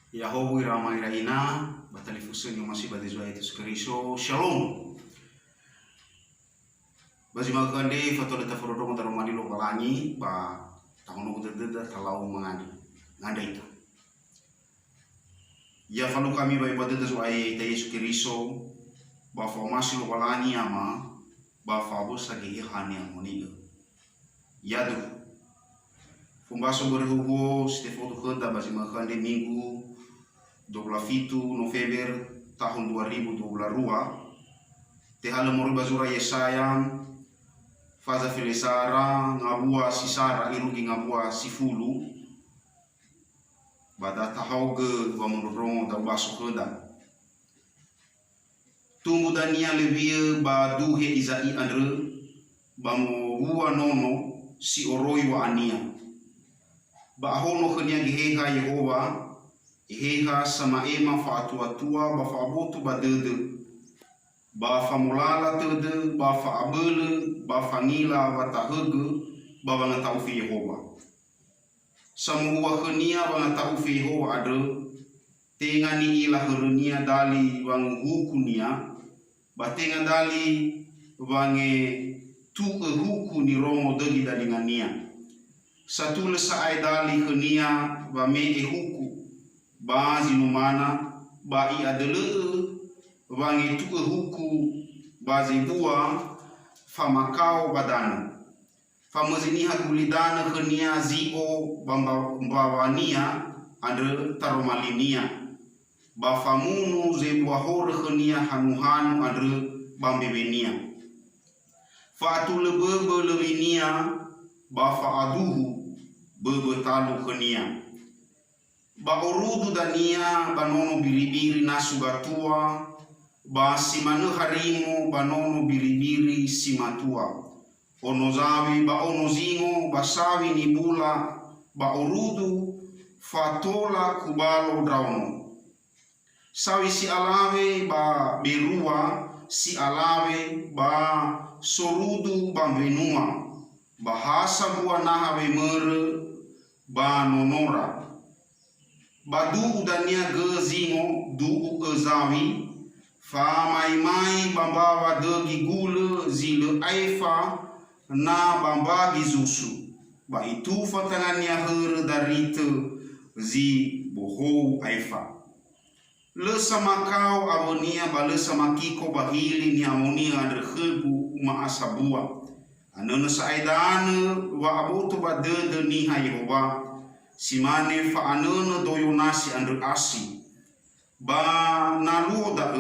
Yahowi ramai raina batalifusen yang masih batizwa itu sekeriso shalom. Bazi magande fatole taforodong taromani lo balani ba tahono kudeda talau mangani nganda itu. Ya falu kami ba ibadeta zuai ita Yesu Keriso ba formasi lo balani ama ba fabo sagi hani amoniga. Yadu Fumbaso berhubo Stefano Khanda bazi magande minggu 27 November tahun 2022 tehala mori bazura Yesaya faza filesara ngabua sisara irugi ngabua sifulu bada tahauge wa mundrongo da baso Khanda tumbu dania levie ba duhe izai andre bamo hua nono si oroi wa ania ba hono khania geheha Yehova Iheha sama ema fa atua-tua ba fa abotu ba dede ba fa mulala tede ba fa abele ba fa ngila ba tahege ba banga taufi Yehova samua khania banga taufi Yehova ade tengani ila hernia dali bang hukunia ba tenga dali bange tu huku ni romo degi dalingania satu lesa ai dali khania ba me huku ba zinumana ba I adele bangi tuke huku ba zibua famakau badana famaziniha gulidana khania zio bambawania andre taromalinia ba famunu zebua hor khania hanuhanu andre bambebenia fatu lebebe lewinia ba fa aduhu bebe talu khania ba orudu dania banono biribiri nasugatua ba simanu harimu banono biribiri simatua onozawi ba onozingo basawi nibula ba orudu fatola kubalo drauno sawi si alawe ba berua si alawe ba sorudu ba benua bahasa bua nahawe mere ba nonora badu udania gezingo du uzawi fa mai bambawa degi gule zile aifa na bambagi zusu ba itu fatangania her darite zi boho aifa le sama kau amonia ba le sama kiko bahili ni amonia andre khebu uma asabua anana saidane wa abutu ba de ni Yehova simane fa anana doyonasi andre asi ba naluo da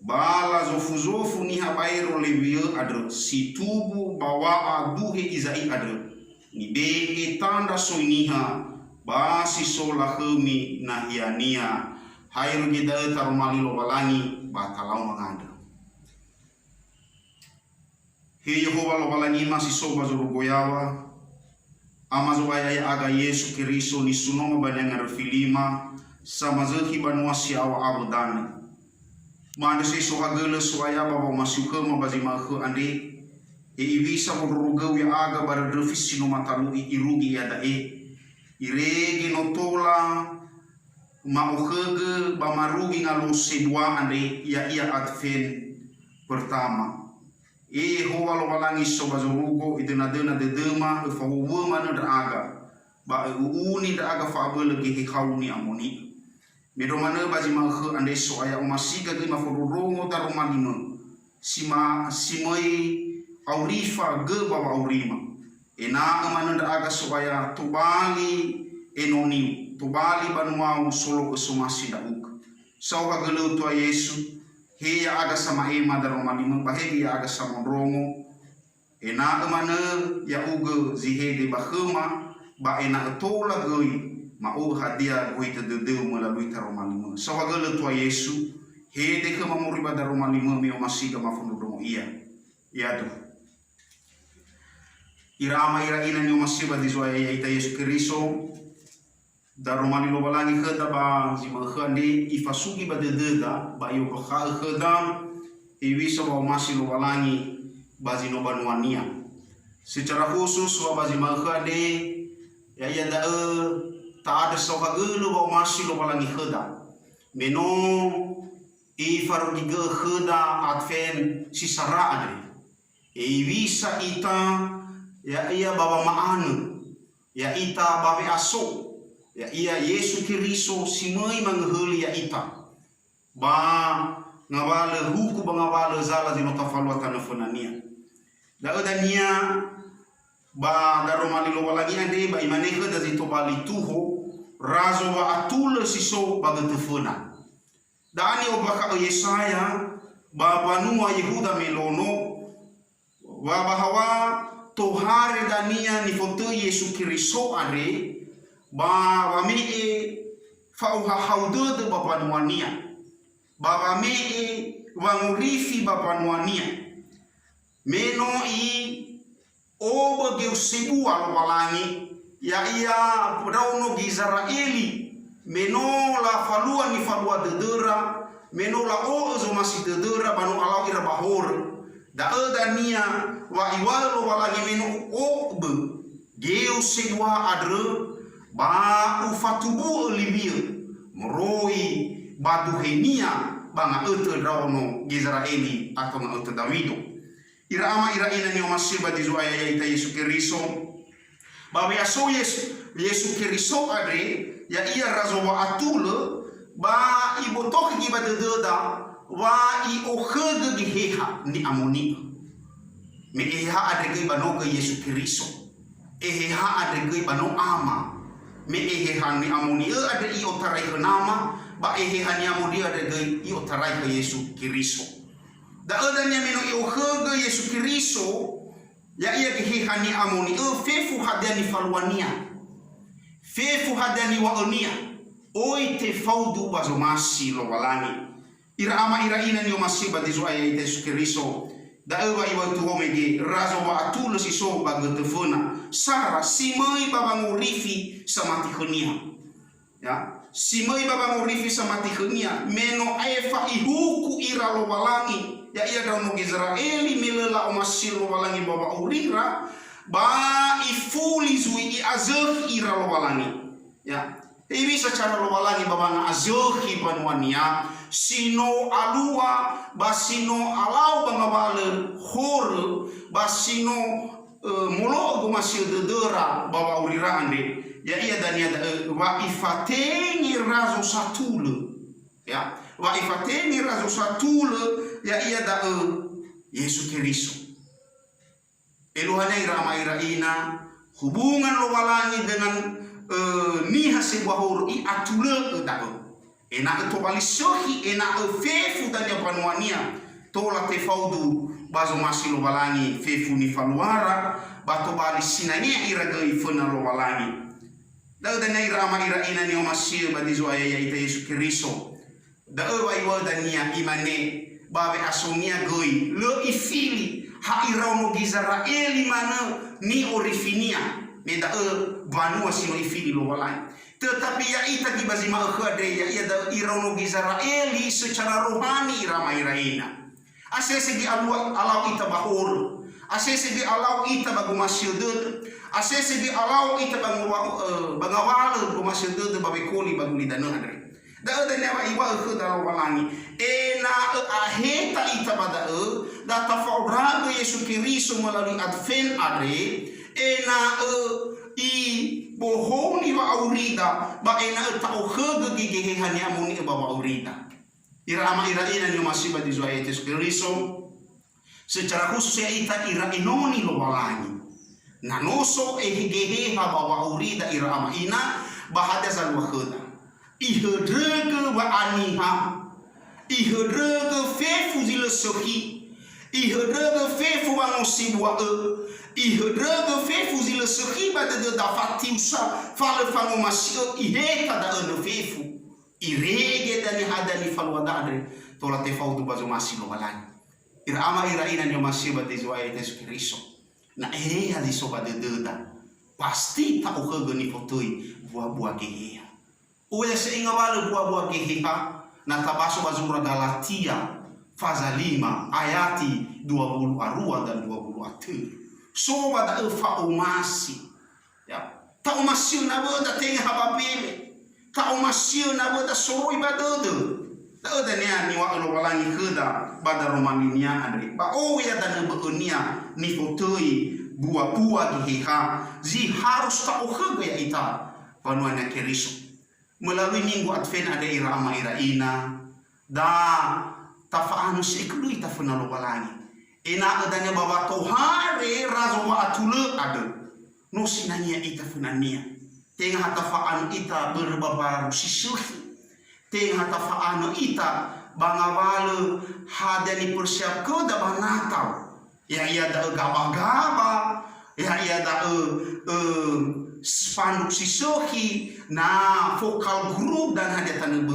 ba la zofu ni habairo levie adre situbu bawa aduhe izai adre ni be tanda soiniha ba si sola khemi nahiania hairu gida tarumalilo balangi ba talau manganda he Yehova lo balangi masih soba zorugoyawa amazowaya ya aga Yesu Keriso ni sunoma banyangar filima sama zehi banuasi awa abudane manda se sohagele soaya baba masuke mabazima khe ande e ibisa bodrugo ya aga baradrefisi no matalu irugi ya dae irege notola maukhege bamarugi ngalo sedua ande ya ia adven pertama hoa lo balangi soba zorugo idena dena de dema fa wo mana da aga ba uuni da aga fa bele ge hauni amoni medo mana baji manghe ande soaya umasiga ge maforongo taromanino simai aurifa ge baba aurima ena mana da aga soaya tubali enoni tubali banumau solo kesumasi da uk sawa gelo to Yesu he ya aga sama ema daromani bahegi ya aga sama rongo ena emane ya uge zihede bahema ba ena tola goi ma u hadia goi tedeu melalui taromani sawagele tua Yesu he de ke mamuri badaromani me masiga mafundomo iya tu irama ira ina ni masiba dizwa ya ita Yesu Keriso daromani lo balangi khada ba zima khande ifasugi ba dededa ba yo khadam iwisa ba masih lo balangi ba zino banuania secara khusus wa ba zima khande ya da ta ada soha gelu ba masih lo balangi heda meno i faru diga heda adven sisara adre e visa ita ya ia baba maanu ya ita babe aso ya ia Yesu Kiriso simai mangheli ya ita ba ngawale huku ba ngawale zala zino tafalwa tanafunania da odania ba daro malilo walagi ande ba imanehe da zito bali tuho razo wa atul siso ba getefuna da ani obaka Yesaya ba banua Yehuda melono wa bahawa tohare dania ni foto Yesu Kiriso are ba wamee fauha haudu de bapanuania ba wamee wangurifi bapanuania meno i oba geusebu alwalangi ya ia rauno Gizraeli meno la falua ni falua dedera meno la ozo masih dedera banu alau ira bahor da edania wa iwalo walangi meno obe geusebu adre ba ufatubu libia moroi baduhenia banga ete rauno Gizraeli atau nga ete Dawido ira ama ira ina ni masih badizu aya ita Yesu Kiriso babe aso Yesu Kiriso adre ya ia razo wa atule ba ibotok gi badededa wa i okhege gi heha ni amoni me eha adre gi banoga Yesu Kiriso eha adre gi bano ama me eha ni amoni adre i otarai nama ba eha ni amoni adre gi i otarai ke Yesu Kiriso da odanya meno i okhege Yesu Kiriso ya ia gihihani amoni fefu hadani falwania fefu hadani waonia oi te faudu bazomasi lo walani ira ama ira ina ni omasi badizo aya Yesu Kiriso da ewa iwa tu homege razo wa atul si so bagetefuna sara simai babangurifi samati khania ya simai babangurifi samati khania meno efa ihuku ira lo walani ya ia daun Gizraeli melela omasil walangi baba urira ba ifuli zui i azeh ira walangi ya ini secara walangi baba na azeh panuania sino alua basino alau bangawale hor basino mulo gomasil dedera baba urira ande ya ia dania wa ifateni razo satule ya wa ifateni razo satule ya ia da Yesu Kiriso eluhana irama iraina hubungan lo walangi dengan niha sebuah hor i atule da ena to balisohi ena fefu dan panuania tola te faudu bazo masih lo walangi fefu ni faluara bato balisinanya iraga ifuna lo walangi da irama iraina ni omasir badizo aya ita Yesu Kiriso da iwa dania imane babe asomia goi lo ifili ha irauno Gizraeli mana ni orifinia meda banua sino ifili lo walai tetapi ya ita gibazima khade ya ia irauno Gizraeli secara rohani irama iraina asese di alau ita bahor asese di alau ita bagu masyudud asese di alau ita bangawal bagu masyudud babe koli bagu lidana adre da ada nyawa iwa khada walangi ena aheta ita bada da tafauraga Yesu Kiriso melalui advent adre ena i bohoni wa aurida ba ena ta okhege gigehani amuni ba aurida ira ama ira ina ni masih badi zua Yesu Kiriso secara khusus ya ita ira inoni lo walangi nanoso ehigehe ba aurida ira ama ina bahada zalwa khada ihedrege wa aniha ihedrege fefu zile sohi ihedrege fefu wa nosibwa ihedrege fefu zile sohi bada de dafatiusa fale fango masio iheta da ene fefu irege dani hadani falwada adre tola te faudu bazo masilo walani ira ama ira ina nyo masiba de zoa Yesu Kiriso na hadi soba de deda pasti ta okhege ni fotoi buah-buah gehe uya seinga wale buah-buah geheha na tabaso bazura Galatia faza 5 ayati 20 arua dan 20 atir so wada efa umasi ya ta umasio na beda tenga habapele ta umasio na beda soroi badede da nia ni wa lo walangi keda bada romaninia andre ba ya dan beenia ni fotoi buah-buah giheha zi harus ta okhega ya ita panuana keriso melalui minggu Advent ada irama iraina da tafaanu sekului tafuna lo walangi ena adanya baba tohare razo wa atule ada no sinanya ita funania tengah tafaanu ita berbabaru sisuhi tengah tafaanu ita bangawale hadani persiap ke da Natal ya ia da gaba-gaba ya ia da spanduk sisuhi na vokal grup dan hadiatan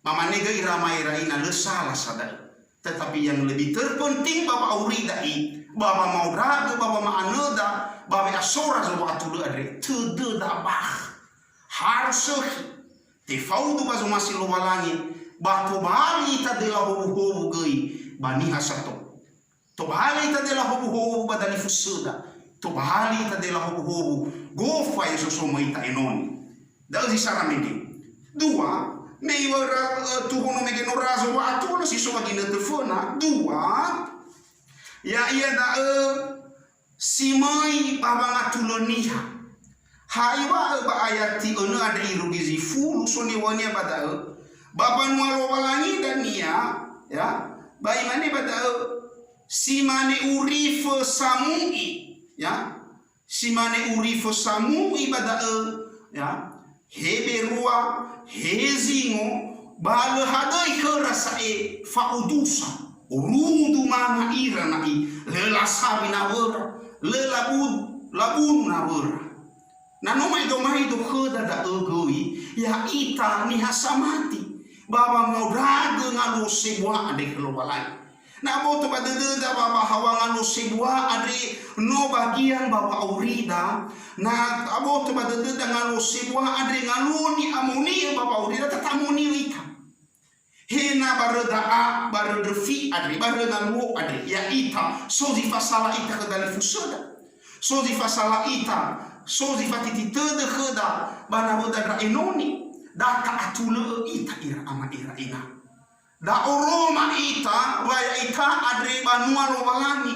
mama nega irama iraina lesalah sadar. Tetapi yang lebih terpenting Bapa auridai, Bapa mau raga, Bapa maaneda, Bapa asora zo atulu adre, tede dabah. Harus te faudu bazo masih lo walangi, bato bali ta dela hobu gei, bani hasato. To bali ta dela hobu badali fusuda. To bali ta dela hobu gofa yeso soma ita enoni. Dal di saramedi. Dua Nei tuhono mege no razo wa atulo si soga gina telefona dua ya ia da si mai baba ngatulo niha haiwa ba ayati ono ada irugizi fulu soni wania bada baba nualo walangi dan nia ya bai mane bada si mane urifo samui ya si mane urifo samui bada ya heberua hezingo bale hadai kerasae faudusa urundu mana ira nai lelasabi na wera labun na wera na nomai do kheda da egoi ya ita ni hasamati baba mau raga ngalo sebua ade kelobalai na boto badede da baba hawangan lo sebua ade no bagian baba aurida na aboto badede da ngalo sebua ade ngaloni amoni baba aurida tatamoni ita hena barada a barada fi ade barada ngalo ade ya ita so di fasala ita ke dalam fusoda so di fasala ita so di fatiti tede kheda bana boda ra enoni da ta atule ita ira ama ira ina da oroma ita baya ita adre banua lo walangi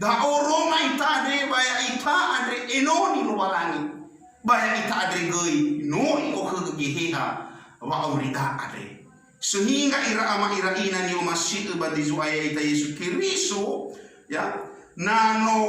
da oroma ita adre baya ita adre enoni lo walangi baya ita adre gei no o geheha wa aurida adre sehingga ira ama ira ina ni masih badizu aya ita Yesus Kristo ya nano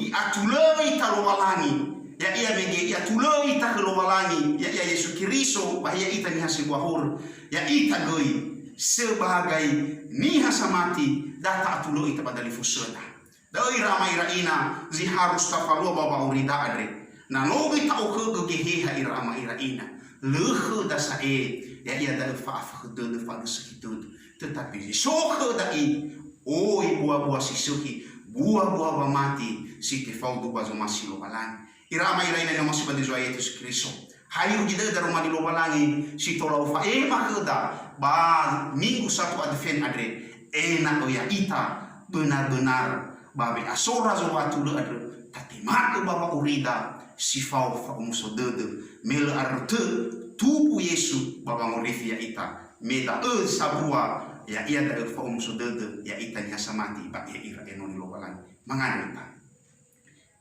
i atule ita lo walangi ya ia mege ia tulo ita lo walangi ya Yesus Kristo baya ita ni hasibwa hor ya ita gei sebagai niha samati data atulo ita badali fusuna dai rama iraina zi harus tafalo baba urida adre na logi ta o geheha irama iraina leuh dasae ya ia da faaf gedede van sekitud tetapi soge dai oi buah-buah sisuki buah-buah mati si tefaudu bazo masilo balan irama iraina no masih badizo Yesus Kristus hayu gida da rumah di lobalangi si tolau fa makeda ba minggu satu Advent adre enak ya ita benar-benar babe asora zo watu le adre tatimatu baba urida si fau fa umusodede mele arte tupu Yesu baba ngorifi ya ita meda sabua ya ia da fa umusodede ya ita nya samati ba ya ira enoni lobalangi mangana ita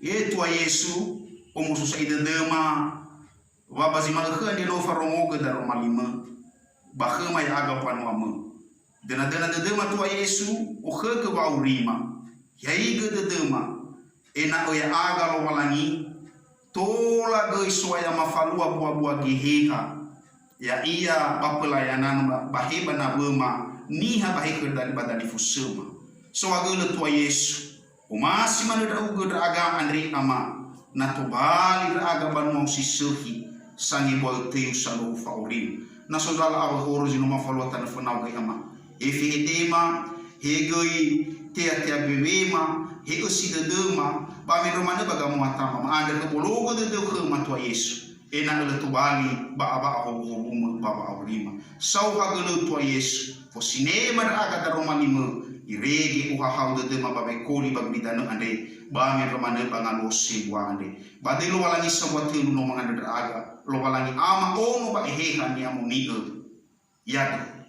yetu Yesu umususa ide dema baba zimalakhan di lo farongo da romalima bahama ya aga panuama dena dedema tua Yesu o ke wa urima yai ge dedema ena o ya aga lo walangi tola ge soya mafalua buah-buah geheha ya ia bapelayanan baheba na bema niha bahike dari badani fusema so aga le tua Yesu o masih mana da uga da aga andri ama na to bali da aga ban mau sisuhi sangi boy teu salu faurim na sodala awa horo zino mafalua tana fanau ga ama efi hedema hegoi tea bewema he osi dedema ba me romane baga muatama ma anda ke bologo de ke matua Yesu ena le tubali ba aba ho baba aurima sau ha gelo tua Yesu fo sinema da aga da romanima irege uhahau de ma babe koli bagbidana ande bangen romane bangalo sewa ande bade lo walangi sewa telu no mangande draga lo walangi ama ono ba heha ni amuniga yado